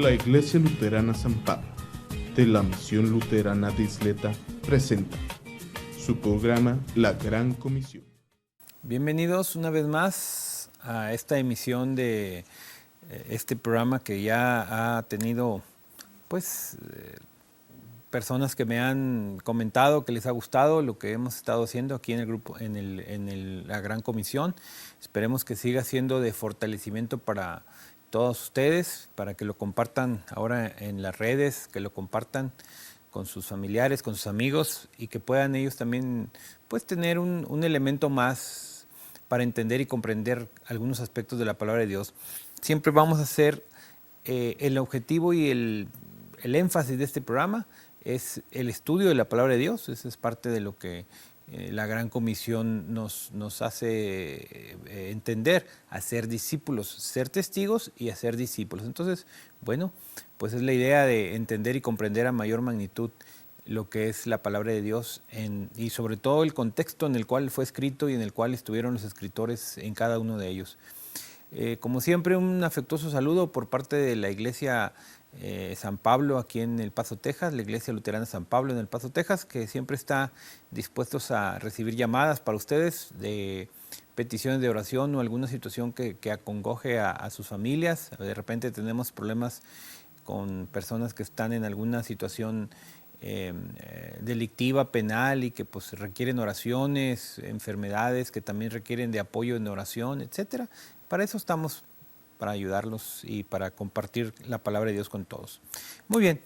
La Iglesia Luterana San Pablo, de la Misión Luterana de Isleta, presenta su programa La Gran Comisión. Bienvenidos una vez más a esta emisión de este programa que ya ha tenido personas que me han comentado que les ha gustado lo que hemos estado haciendo aquí en el grupo, la Gran Comisión. Esperemos que siga siendo de fortalecimiento para todos ustedes, para que lo compartan ahora en las redes, que lo compartan con sus familiares, con sus amigos, y que puedan ellos también tener un elemento más para entender y comprender algunos aspectos de la palabra de Dios. Siempre vamos a hacer el objetivo y el énfasis de este programa es el estudio de la palabra de Dios. Eso es parte de lo que la Gran Comisión nos hace entender, hacer discípulos, ser testigos y hacer discípulos. Entonces, pues es la idea de entender y comprender a mayor magnitud lo que es la palabra de Dios y sobre todo el contexto en el cual fue escrito y en el cual estuvieron los escritores en cada uno de ellos. Como siempre, un afectuoso saludo por parte de la Iglesia San Pablo aquí en El Paso, Texas, la Iglesia Luterana San Pablo en El Paso, Texas, que siempre está dispuestos a recibir llamadas para ustedes de peticiones de oración o alguna situación que acongoje a sus familias. De repente tenemos problemas con personas que están en alguna situación delictiva, penal, y que pues requieren oraciones, enfermedades que también requieren de apoyo en oración, etcétera. Para eso estamos, para ayudarlos y para compartir la palabra de Dios con todos. Muy bien,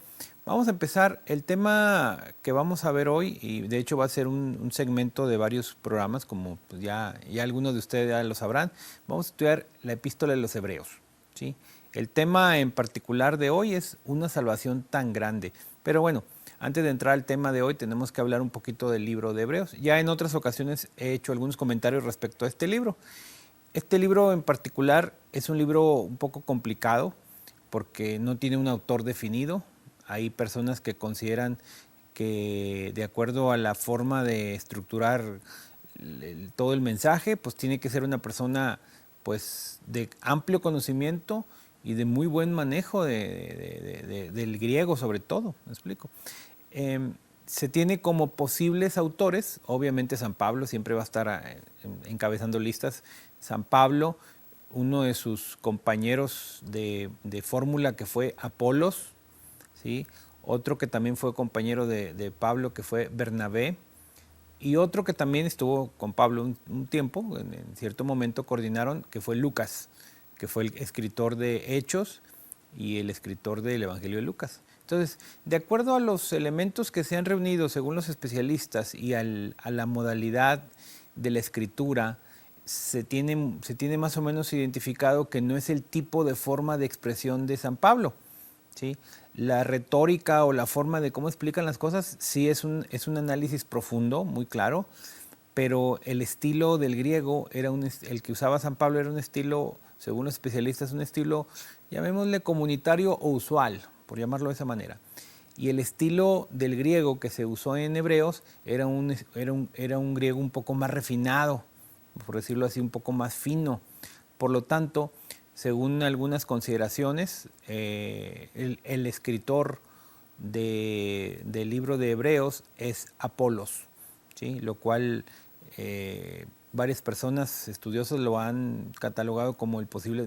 vamos a empezar el tema que vamos a ver hoy, y de hecho va a ser un segmento de varios programas, como pues ya algunos de ustedes ya lo sabrán. Vamos a estudiar la Epístola de los Hebreos, ¿sí? El tema en particular de hoy es una salvación tan grande. Pero bueno, antes de entrar al tema de hoy tenemos que hablar un poquito del libro de Hebreos. Ya en otras ocasiones he hecho algunos comentarios respecto a este libro. Este libro en particular es un libro un poco complicado porque no tiene un autor definido. Hay personas que consideran que de acuerdo a la forma de estructurar todo el mensaje, pues tiene que ser una persona pues de amplio conocimiento y de muy buen manejo del griego sobre todo, ¿me explico? Se tiene como posibles autores, obviamente San Pablo siempre va a estar encabezando listas. San Pablo, uno de sus compañeros de fórmula que fue Apolos, ¿sí? Otro que también fue compañero de Pablo que fue Bernabé, y otro que también estuvo con Pablo un tiempo, en cierto momento coordinaron, que fue Lucas, que fue el escritor de Hechos y el escritor del Evangelio de Lucas. Entonces, de acuerdo a los elementos que se han reunido según los especialistas y a la modalidad de la escritura, se tiene más o menos identificado que no es el tipo de forma de expresión de San Pablo, ¿sí? La retórica o la forma de cómo explican las cosas sí es un análisis profundo, muy claro, pero el estilo del griego, el que usaba San Pablo era un estilo, según los especialistas, un estilo, llamémosle comunitario o usual, por llamarlo de esa manera. Y el estilo del griego que se usó en Hebreos era un griego un poco más refinado, por decirlo así, un poco más fino. Por lo tanto, según algunas consideraciones, el escritor del libro de Hebreos es Apolos, ¿sí? Lo cual varias personas estudiosos lo han catalogado como el posible.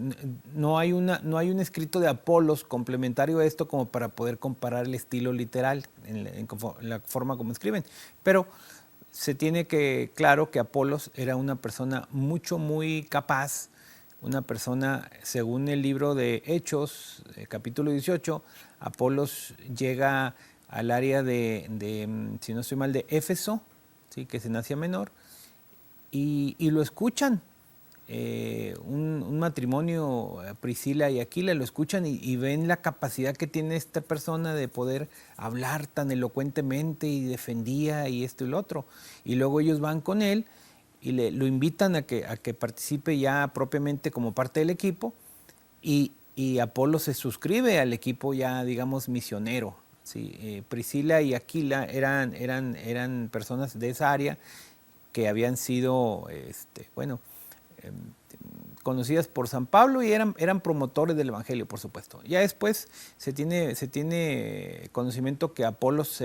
No hay un escrito de Apolos complementario a esto como para poder comparar el estilo literal en la forma como escriben, pero se tiene claro que Apolos era una persona muy capaz, una persona, según el libro de Hechos, capítulo 18, Apolos llega al área si no estoy mal, de Éfeso, ¿sí? Que es en Asia Menor, y lo escuchan. Un matrimonio, Priscila y Aquila, lo escuchan y ven la capacidad que tiene esta persona de poder hablar tan elocuentemente, y defendía y esto y lo otro. Y luego ellos van con él y lo invitan a que participe ya propiamente como parte del equipo, y Apolo se suscribe al equipo ya, digamos, misionero, ¿sí? Priscila y Aquila eran personas de esa área que habían sido, conocidas por San Pablo y eran promotores del Evangelio, por supuesto. Ya después se tiene conocimiento que Apolos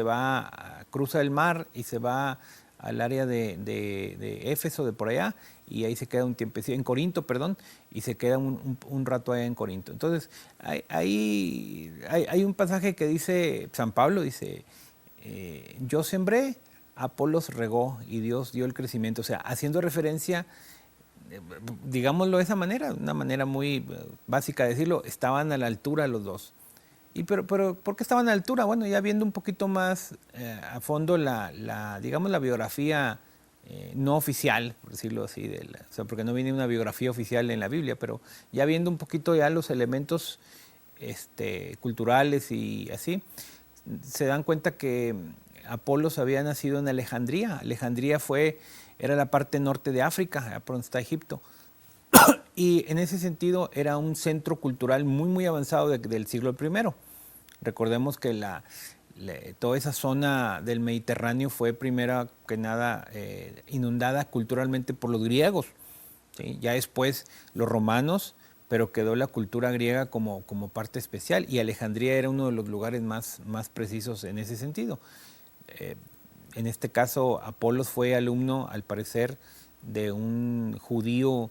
cruza el mar y se va al área de Éfeso, de por allá, y ahí se queda un tiempo, en Corinto, perdón, y se queda un rato allá en Corinto. Entonces, hay un pasaje que dice, San Pablo dice, yo sembré, Apolos regó y Dios dio el crecimiento. O sea, haciendo referencia, digámoslo de esa manera, una manera muy básica de decirlo, estaban a la altura los dos. Pero ¿por qué estaban a la altura? Bueno, ya viendo un poquito más a fondo digamos, la biografía no oficial, por decirlo así, o sea, porque no viene una biografía oficial en la Biblia, pero ya viendo un poquito ya los elementos culturales y así, se dan cuenta que Apolos había nacido en Alejandría. Alejandría era la parte norte de África, por donde está Egipto. Y en ese sentido era un centro cultural muy, muy avanzado del siglo I. Recordemos que toda esa zona del Mediterráneo fue primero que nada inundada culturalmente por los griegos, ¿sí? Ya después los romanos, pero quedó la cultura griega como parte especial, y Alejandría era uno de los lugares más precisos en ese sentido. En este caso, Apolos fue alumno, al parecer, de un judío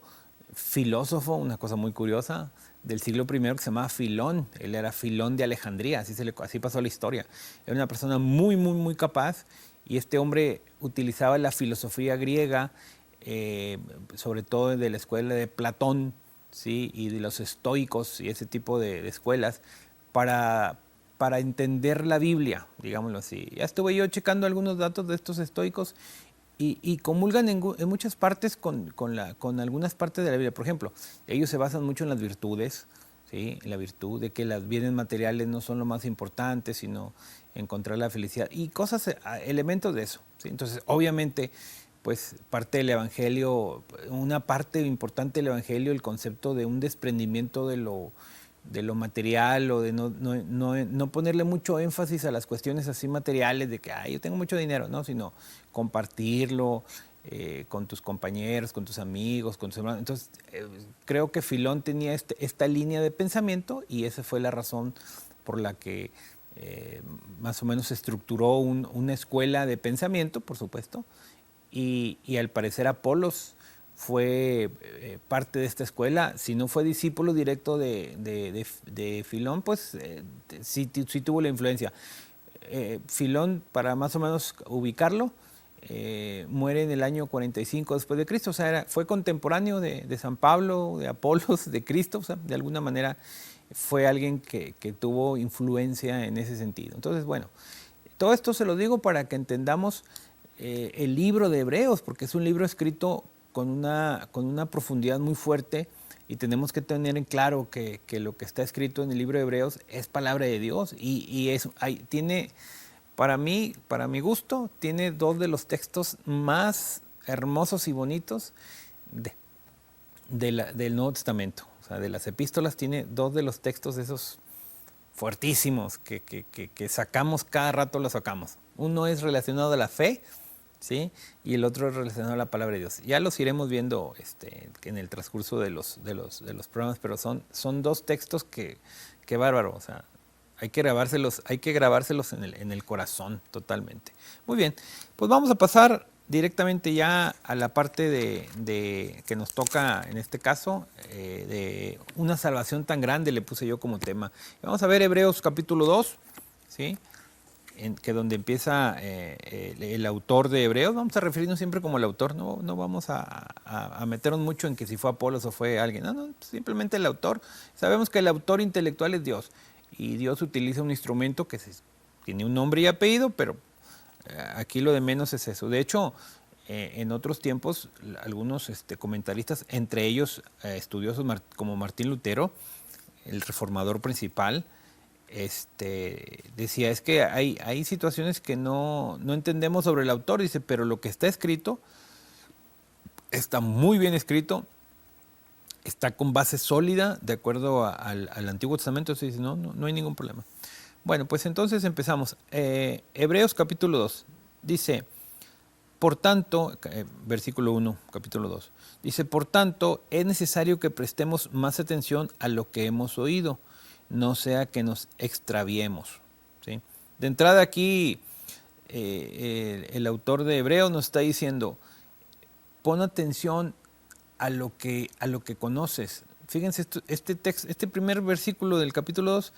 filósofo, una cosa muy curiosa, del siglo I que se llamaba Filón. Él era Filón de Alejandría, así pasó la historia. Era una persona muy, muy, muy capaz, y este hombre utilizaba la filosofía griega, sobre todo de la escuela de Platón, ¿sí? Y de los estoicos y ese tipo de escuelas, para entender la Biblia, digámoslo así. Ya estuve yo checando algunos datos de estos estoicos y comulgan en muchas partes con algunas partes de la Biblia. Por ejemplo, ellos se basan mucho en las virtudes, ¿sí? En la virtud de que los bienes materiales no son lo más importante, sino encontrar la felicidad y elementos de eso, ¿sí? Entonces, obviamente, pues parte del Evangelio, una parte importante del Evangelio, el concepto de un desprendimiento de lo material, o de no ponerle mucho énfasis a las cuestiones así materiales de que yo tengo mucho dinero, no, sino compartirlo con tus compañeros, con tus amigos, con tus hermanos. Entonces, creo que Filón tenía esta línea de pensamiento, y esa fue la razón por la que más o menos estructuró una escuela de pensamiento, por supuesto, y al parecer Apolos fue parte de esta escuela. Si no fue discípulo directo de Filón, pues sí tuvo la influencia. Filón, para más o menos ubicarlo, muere en el año 45 después de Cristo. O sea, fue contemporáneo de San Pablo, de Apolos, de Cristo. O sea, de alguna manera fue alguien que tuvo influencia en ese sentido. Entonces, bueno, todo esto se lo digo para que entendamos el libro de Hebreos, porque es un libro escrito con una profundidad muy fuerte, y tenemos que tener en claro que lo que está escrito en el libro de Hebreos es palabra de Dios, y tiene, para mi gusto, tiene dos de los textos más hermosos y bonitos del Nuevo Testamento. O sea, de las epístolas tiene dos de los textos esos fuertísimos que sacamos, cada rato los sacamos. Uno es relacionado a la fe, ¿sí? Y el otro es relacionado a la palabra de Dios. Ya los iremos viendo en el transcurso de los programas, pero son dos textos que bárbaro. O sea, hay que grabárselos en el corazón totalmente. Muy bien, pues vamos a pasar directamente ya a la parte de que nos toca en este caso, de una salvación tan grande, le puse yo como tema. Vamos a ver Hebreos capítulo 2, ¿sí? Que donde empieza el autor de Hebreos. Vamos a referirnos siempre como el autor, no vamos a meternos mucho en que si fue Apolos o fue alguien, no, simplemente el autor. Sabemos que el autor intelectual es Dios, y Dios utiliza un instrumento que tiene un nombre y apellido, pero aquí lo de menos es eso. De hecho, en otros tiempos, algunos comentaristas, entre ellos estudiosos como Martín Lutero, el reformador principal, decía, es que hay situaciones que no entendemos sobre el autor, dice, pero lo que está escrito está muy bien escrito, está con base sólida, de acuerdo al Antiguo Testamento. Entonces dice, no hay ningún problema. Bueno, pues entonces empezamos. Hebreos capítulo 2 dice, por tanto, versículo 1, capítulo 2, dice, por tanto, es necesario que prestemos más atención a lo que hemos oído, no sea que nos extraviemos. ¿Sí? De entrada aquí, el autor de Hebreos nos está diciendo, pon atención a lo que conoces. Fíjense, este primer versículo del capítulo 2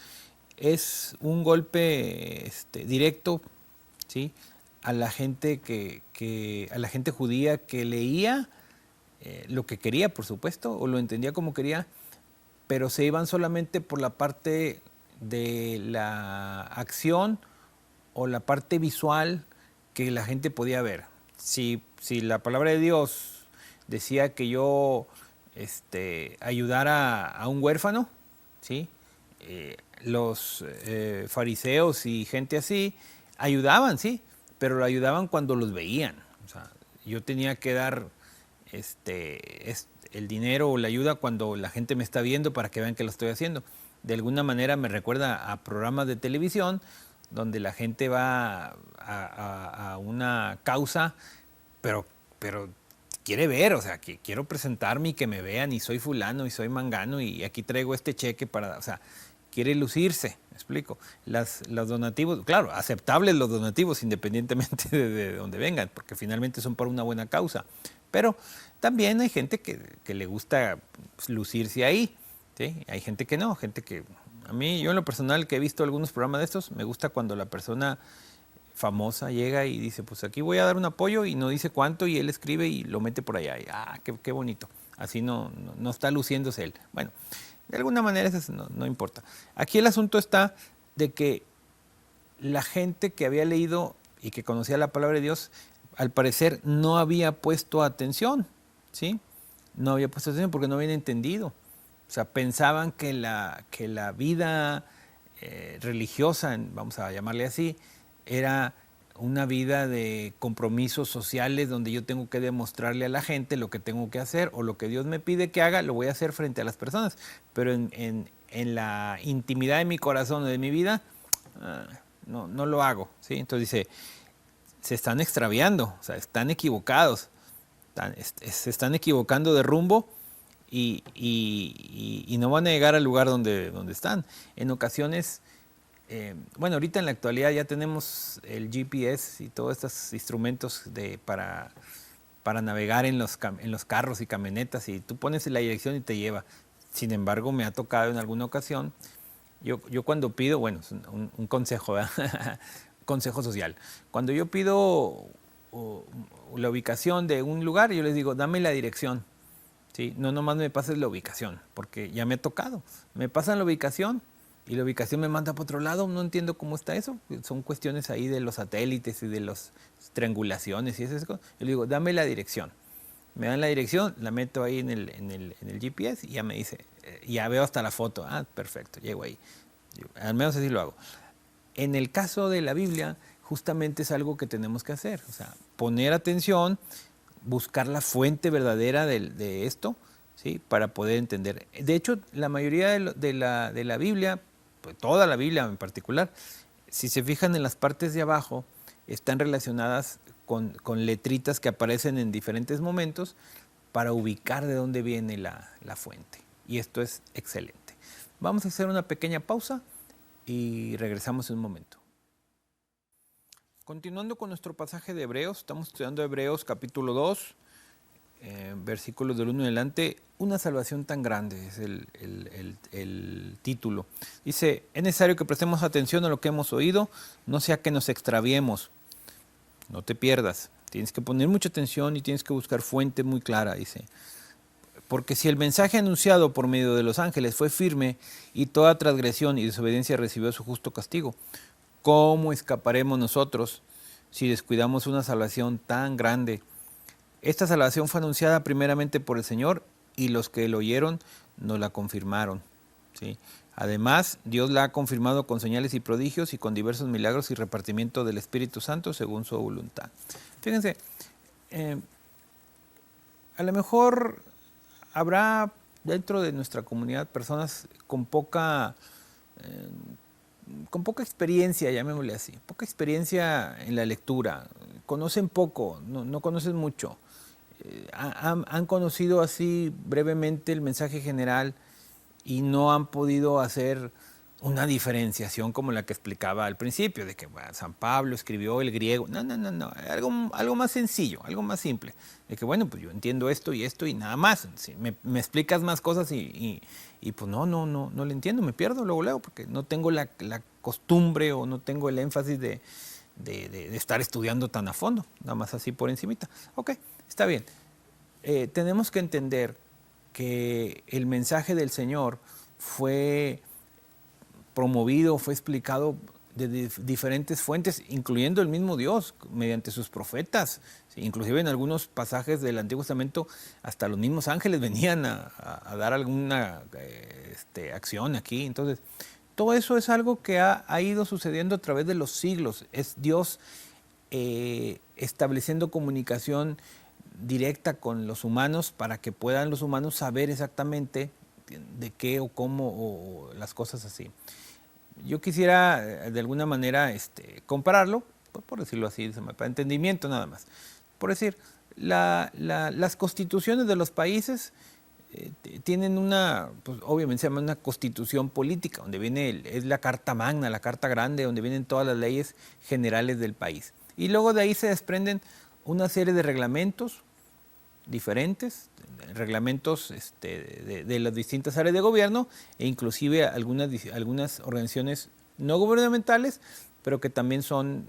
es un golpe directo, ¿sí?, a la gente a la gente judía que leía lo que quería, por supuesto, o lo entendía como quería, pero se iban solamente por la parte de la acción o la parte visual que la gente podía ver. Si la palabra de Dios decía que yo ayudara a un huérfano, ¿sí?, los fariseos y gente así ayudaban, sí, pero lo ayudaban cuando los veían. O sea, yo tenía que dar el dinero o la ayuda cuando la gente me está viendo para que vean que lo estoy haciendo. De alguna manera me recuerda a programas de televisión donde la gente va a una causa, pero quiere ver, o sea, que quiero presentarme y que me vean y soy fulano y soy mangano y aquí traigo este cheque para, o sea, quiere lucirse, ¿me explico? Los donativos, claro, aceptables los donativos independientemente de donde vengan, porque finalmente son para una buena causa, pero también hay gente que le gusta lucirse ahí, ¿sí? Hay gente que no, gente que, a mí, yo en lo personal que he visto algunos programas de estos, me gusta cuando la persona famosa llega y dice, pues aquí voy a dar un apoyo y no dice cuánto y él escribe y lo mete por allá. Y, qué bonito. Así no está luciéndose él. Bueno, de alguna manera eso no importa. Aquí el asunto está de que la gente que había leído y que conocía la palabra de Dios, al parecer no había puesto atención, ¿sí? No había puesto atención porque no habían entendido. O sea, pensaban que la vida religiosa, vamos a llamarle así, era una vida de compromisos sociales donde yo tengo que demostrarle a la gente lo que tengo que hacer o lo que Dios me pide que haga, lo voy a hacer frente a las personas. Pero en la intimidad de mi corazón o de mi vida, no lo hago, ¿sí? Entonces dice, se están extraviando, o sea, están equivocados, se están equivocando de rumbo y no van a llegar al lugar donde están. En ocasiones... bueno, ahorita en la actualidad ya tenemos el GPS y todos estos instrumentos para navegar en los carros y camionetas y tú pones la dirección y te lleva. Sin embargo, me ha tocado en alguna ocasión, yo cuando pido, bueno, es un consejo, ¿verdad? Consejo social. Cuando yo pido la ubicación de un lugar, yo les digo, dame la dirección. ¿Sí? No nomás me pases la ubicación, porque ya me ha tocado. Me pasan la ubicación y la ubicación me manda para otro lado, no entiendo cómo está eso. Son cuestiones ahí de los satélites y de las triangulaciones y esas cosas. Yo le digo, dame la dirección. Me dan la dirección, la meto ahí en el GPS y ya me dice, ya veo hasta la foto. Perfecto, llego ahí. Al menos así lo hago. En el caso de la Biblia, justamente es algo que tenemos que hacer. O sea, poner atención, buscar la fuente verdadera de esto, ¿sí?, para poder entender. De hecho, la mayoría de la Biblia, pues toda la Biblia en particular, si se fijan en las partes de abajo, están relacionadas con letritas que aparecen en diferentes momentos para ubicar de dónde viene la fuente. Y esto es excelente. Vamos a hacer una pequeña pausa y regresamos en un momento. Continuando con nuestro pasaje de Hebreos, estamos estudiando Hebreos capítulo 2, versículos del 1 en adelante. Una salvación tan grande es el título. Dice, es necesario que prestemos atención a lo que hemos oído, no sea que nos extraviemos. No te pierdas, tienes que poner mucha atención y tienes que buscar fuente muy clara, dice. Porque si el mensaje anunciado por medio de los ángeles fue firme y toda transgresión y desobediencia recibió su justo castigo, ¿cómo escaparemos nosotros si descuidamos una salvación tan grande? Esta salvación fue anunciada primeramente por el Señor y los que lo oyeron nos la confirmaron, ¿sí? Además, Dios la ha confirmado con señales y prodigios y con diversos milagros y repartimiento del Espíritu Santo según su voluntad. Fíjense, a lo mejor habrá dentro de nuestra comunidad personas con poca experiencia, llamémosle así, poca experiencia en la lectura, conocen poco, no conocen mucho. Han conocido así brevemente el mensaje general y no han podido hacer una diferenciación como la que explicaba al principio, de que bueno, San Pablo escribió el griego. No, algo más sencillo, algo más simple. De que bueno, pues yo entiendo esto y nada más. Si me explicas más cosas y pues no le entiendo, me pierdo luego, porque no tengo la costumbre o no tengo el énfasis de estar estudiando tan a fondo, nada más así por encimita. Ok, está bien. Tenemos que entender que el mensaje del Señor fue promovido, fue explicado de diferentes fuentes, incluyendo el mismo Dios, mediante sus profetas. ¿Sí? Inclusive en algunos pasajes del Antiguo Testamento, hasta los mismos ángeles venían a dar alguna acción aquí. Entonces, todo eso es algo que ha ido sucediendo a través de los siglos. Es Dios estableciendo comunicación directa con los humanos para que puedan los humanos saber exactamente de qué o cómo o las cosas así. Yo quisiera de alguna manera compararlo, por decirlo así, para entendimiento nada más. Por decir, las constituciones de los países tienen pues obviamente se llama una constitución política, donde viene es la Carta Magna, la Carta Grande, donde vienen todas las leyes generales del país. Y luego de ahí se desprenden una serie de reglamentos diferentes, reglamentos de las distintas áreas de gobierno e inclusive algunas organizaciones no gubernamentales, pero que también son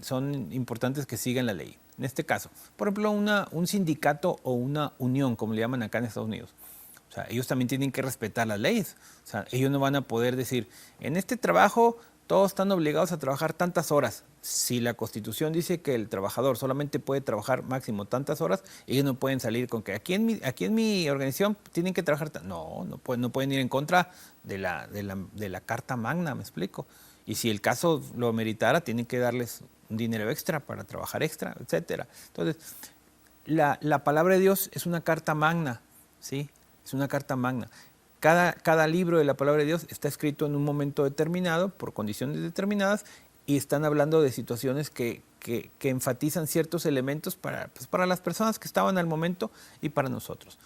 importantes que sigan la ley. En este caso, por ejemplo, un sindicato o una unión, como le llaman acá en Estados Unidos. O sea, ellos también tienen que respetar las leyes. O sea, ellos no van a poder decir, en este trabajo todos están obligados a trabajar tantas horas. Si la Constitución dice que el trabajador solamente puede trabajar máximo tantas horas, ellos no pueden salir con que aquí en mi organización tienen que trabajar. No pueden ir en contra de la Carta Magna, me explico. Y si el caso lo ameritara, tienen que darles un dinero extra para trabajar extra, etcétera. Entonces, la palabra de Dios es una Carta Magna, ¿sí? Es una Carta Magna. Cada libro de la palabra de Dios está escrito en un momento determinado, por condiciones determinadas, y están hablando de situaciones que enfatizan ciertos elementos para las personas que estaban al momento y para nosotros.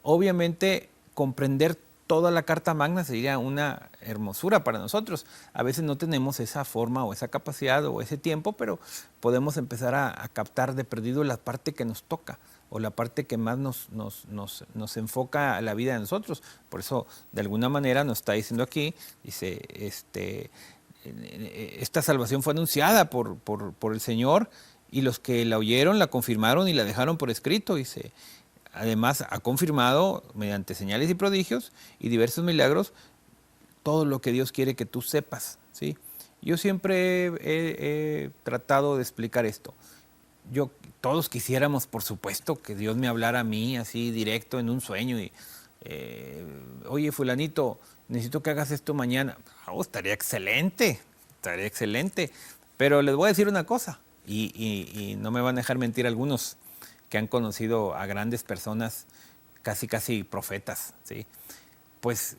Obviamente, comprender toda la Carta Magna sería una hermosura para nosotros. A veces no tenemos esa forma o esa capacidad o ese tiempo, pero podemos empezar a captar de perdido la parte que nos toca o la parte que más nos enfoca a la vida de nosotros. Por eso, de alguna manera, nos está diciendo aquí, dice, esta salvación fue anunciada por el Señor y los que la oyeron, la confirmaron y la dejaron por escrito. Dice, además, ha confirmado mediante señales y prodigios y diversos milagros todo lo que Dios quiere que tú sepas, ¿sí? Yo siempre he tratado de explicar esto. Todos quisiéramos, por supuesto, que Dios me hablara a mí así directo en un sueño y, oye, fulanito, necesito que hagas esto mañana. Estaría excelente, pero les voy a decir una cosa y no me van a dejar mentir algunos que han conocido a grandes personas, casi profetas, ¿sí? Pues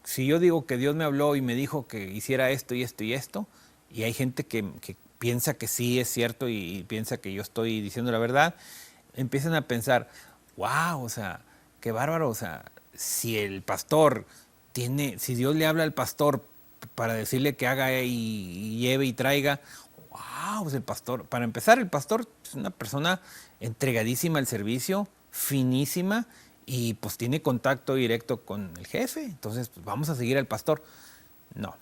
si yo digo que Dios me habló y me dijo que hiciera esto y esto y esto, y hay gente que piensa que sí es cierto y piensa que yo estoy diciendo la verdad, empiezan a pensar, wow, o sea, qué bárbaro, o sea, si Dios le habla al pastor para decirle que haga y lleve y traiga, wow, pues el pastor, para empezar, el pastor es una persona entregadísima al servicio, finísima, y pues tiene contacto directo con el jefe, entonces pues vamos a seguir al pastor. No.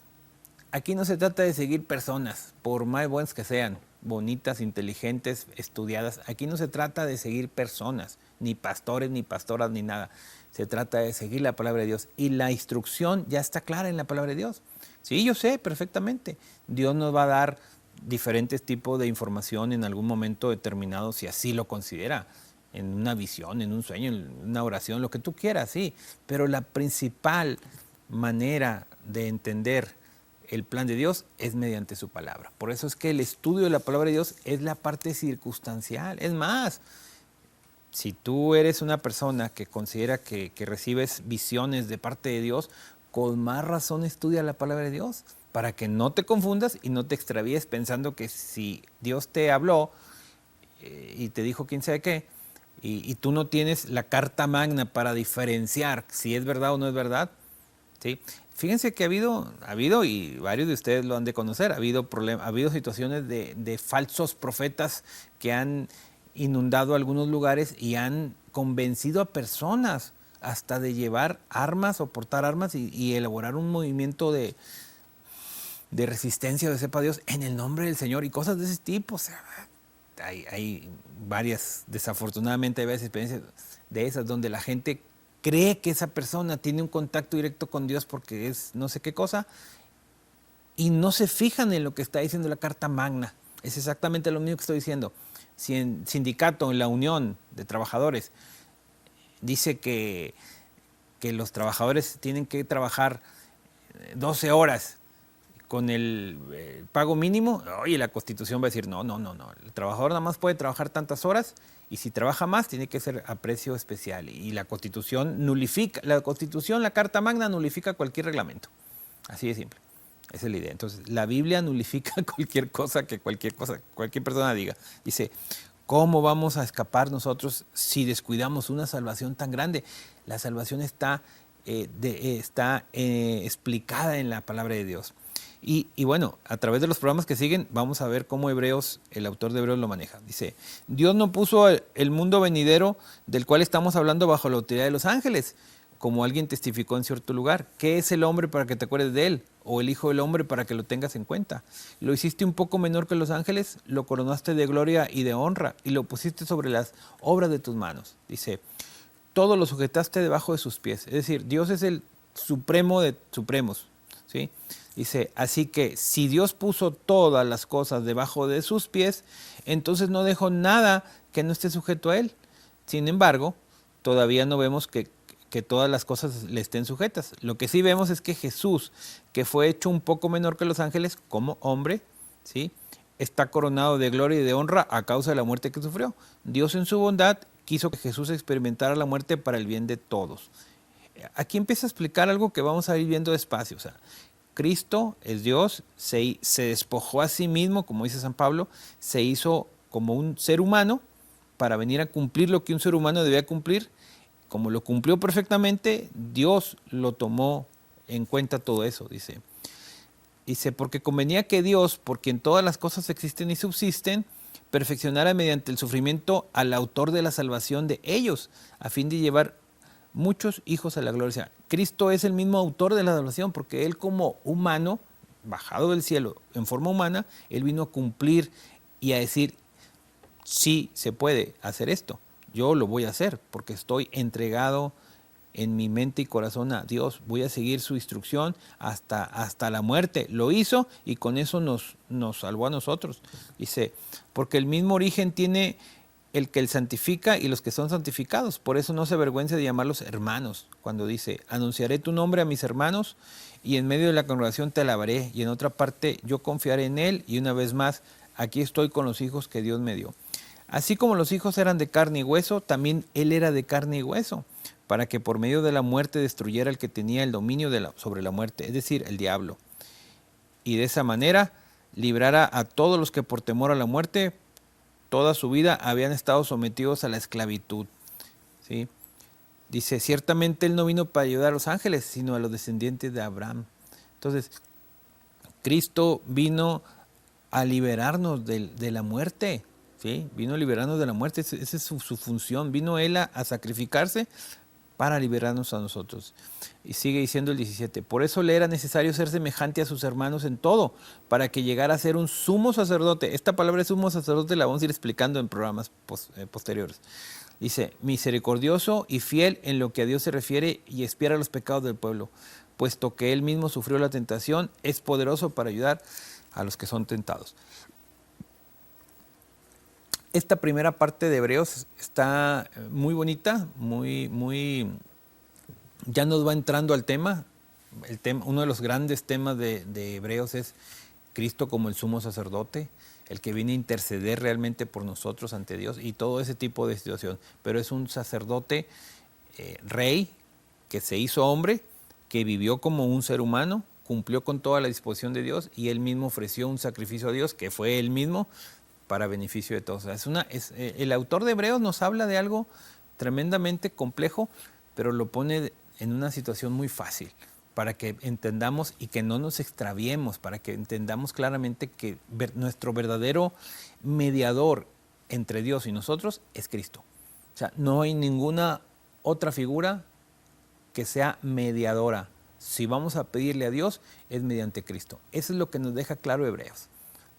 Aquí no se trata de seguir personas, por más buenas que sean, bonitas, inteligentes, estudiadas. Aquí no se trata de seguir personas, ni pastores, ni pastoras, ni nada. Se trata de seguir la palabra de Dios. Y la instrucción ya está clara en la palabra de Dios. Sí, yo sé perfectamente. Dios nos va a dar diferentes tipos de información en algún momento determinado, si así lo considera, en una visión, en un sueño, en una oración, lo que tú quieras, sí. Pero la principal manera de entender el plan de Dios es mediante su palabra. Por eso es que el estudio de la palabra de Dios es la parte circunstancial. Es más, si tú eres una persona que considera que recibes visiones de parte de Dios, con más razón estudia la palabra de Dios, para que no te confundas y no te extravíes pensando que si Dios te habló y te dijo quién sabe qué, y tú no tienes la carta magna para diferenciar si es verdad o no es verdad, ¿sí? Fíjense que ha habido, y varios de ustedes lo han de conocer, ha habido situaciones de falsos profetas que han inundado algunos lugares y han convencido a personas hasta de llevar armas o portar armas y elaborar un movimiento de resistencia, de sepa Dios, en el nombre del Señor y cosas de ese tipo. O sea, hay varias, desafortunadamente hay varias experiencias de esas donde la gente cree que esa persona tiene un contacto directo con Dios porque es no sé qué cosa y no se fijan en lo que está diciendo la Carta Magna. Es exactamente lo mismo que estoy diciendo. Si en sindicato, en la unión de trabajadores, dice que los trabajadores tienen que trabajar 12 horas con el pago mínimo, oye, la Constitución va a decir, no, el trabajador nada más puede trabajar tantas horas y si trabaja más tiene que ser a precio especial. Y la Constitución la Carta Magna nulifica cualquier reglamento. Así de simple. Esa es la idea. Entonces, la Biblia nulifica cualquier cosa que cualquier persona diga. Dice, ¿cómo vamos a escapar nosotros si descuidamos una salvación tan grande? La salvación está explicada en la palabra de Dios. Y bueno, a través de los programas que siguen, vamos a ver cómo el autor de Hebreos lo maneja. Dice, Dios no puso el mundo venidero del cual estamos hablando bajo la autoridad de los ángeles, como alguien testificó en cierto lugar. ¿Qué es el hombre para que te acuerdes de él? O el hijo del hombre para que lo tengas en cuenta. Lo hiciste un poco menor que los ángeles, lo coronaste de gloria y de honra, y lo pusiste sobre las obras de tus manos. Dice, todo lo sujetaste debajo de sus pies. Es decir, Dios es el supremo de supremos, ¿sí? Dice, así que si Dios puso todas las cosas debajo de sus pies, entonces no dejó nada que no esté sujeto a él. Sin embargo, todavía no vemos que todas las cosas le estén sujetas. Lo que sí vemos es que Jesús, que fue hecho un poco menor que los ángeles como hombre, ¿sí?, está coronado de gloria y de honra a causa de la muerte que sufrió. Dios en su bondad quiso que Jesús experimentara la muerte para el bien de todos. Aquí empieza a explicar algo que vamos a ir viendo despacio. O sea, Cristo es Dios, se despojó a sí mismo, como dice San Pablo, se hizo como un ser humano para venir a cumplir lo que un ser humano debía cumplir. Como lo cumplió perfectamente, Dios lo tomó en cuenta todo eso, dice. Dice, porque convenía que Dios, por quien todas las cosas existen y subsisten, perfeccionara mediante el sufrimiento al autor de la salvación de ellos, a fin de llevar muchos hijos a la gloria. O sea, Cristo es el mismo autor de la salvación, porque Él como humano, bajado del cielo en forma humana, Él vino a cumplir y a decir, sí se puede hacer esto, yo lo voy a hacer, porque estoy entregado en mi mente y corazón a Dios, voy a seguir su instrucción hasta la muerte. Lo hizo y con eso nos salvó a nosotros. Dice, porque el mismo origen tiene el que él santifica y los que son santificados. Por eso no se avergüenza de llamarlos hermanos. Cuando dice, anunciaré tu nombre a mis hermanos y en medio de la congregación te alabaré. Y en otra parte yo confiaré en él y una vez más, aquí estoy con los hijos que Dios me dio. Así como los hijos eran de carne y hueso, también él era de carne y hueso, para que por medio de la muerte destruyera el que tenía el dominio sobre la muerte, es decir, el diablo. Y de esa manera librara a todos los que por temor a la muerte toda su vida habían estado sometidos a la esclavitud, ¿sí? Dice, ciertamente Él no vino para ayudar a los ángeles, sino a los descendientes de Abraham. Entonces, Cristo vino a liberarnos de la muerte, ¿sí? Vino a liberarnos de la muerte, esa es su función. Vino Él a sacrificarse para liberarnos a nosotros. Y sigue diciendo el 17, por eso le era necesario ser semejante a sus hermanos en todo, para que llegara a ser un sumo sacerdote. Esta palabra sumo sacerdote la vamos a ir explicando en programas posteriores. Dice, misericordioso y fiel en lo que a Dios se refiere y expiara los pecados del pueblo, puesto que Él mismo sufrió la tentación, es poderoso para ayudar a los que son tentados. Esta primera parte de Hebreos está muy bonita, ya nos va entrando al tema. Uno de los grandes temas de Hebreos es Cristo como el sumo sacerdote, el que viene a interceder realmente por nosotros ante Dios y todo ese tipo de situación. Pero es un sacerdote rey que se hizo hombre, que vivió como un ser humano, cumplió con toda la disposición de Dios y él mismo ofreció un sacrificio a Dios, que fue él mismo, para beneficio de todos. El autor de Hebreos nos habla de algo tremendamente complejo, pero lo pone en una situación muy fácil para que entendamos y que no nos extraviemos, para que entendamos claramente que nuestro verdadero mediador entre Dios y nosotros es Cristo. O sea, no hay ninguna otra figura que sea mediadora. Si vamos a pedirle a Dios, es mediante Cristo. Eso es lo que nos deja claro Hebreos.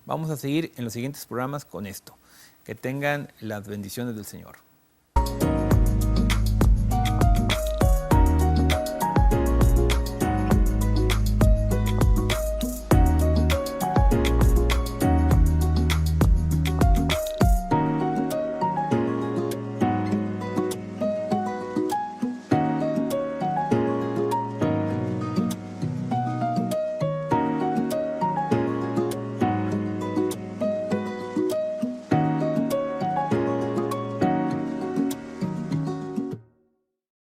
Vamos a seguir en los siguientes programas con esto. Que tengan las bendiciones del Señor.